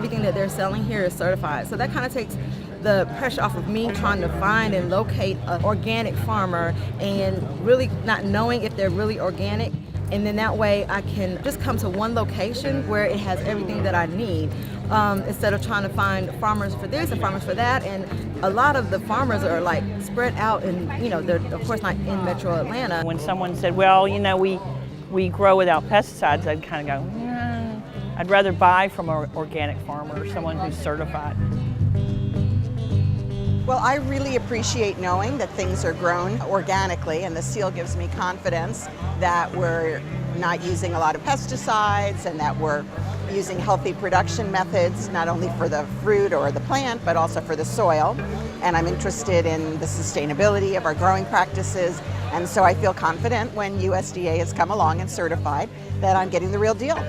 everything that they're selling here is certified. So that kind of takes the pressure off of me trying to find and locate an organic farmer and really not knowing if they're really organic. And then that way I can just come to one location where it has everything that I need, instead of trying to find farmers for this and farmers for that. And a lot of the farmers are like spread out and, they're of course not in metro Atlanta. When someone said, well, we grow without pesticides, I'd kind of go, I'd rather buy from an organic farmer or someone who's certified. Well, I really appreciate knowing that things are grown organically, and the seal gives me confidence that we're not using a lot of pesticides and that we're using healthy production methods, not only for the fruit or the plant, but also for the soil. And I'm interested in the sustainability of our growing practices, and so I feel confident when USDA has come along and certified that I'm getting the real deal.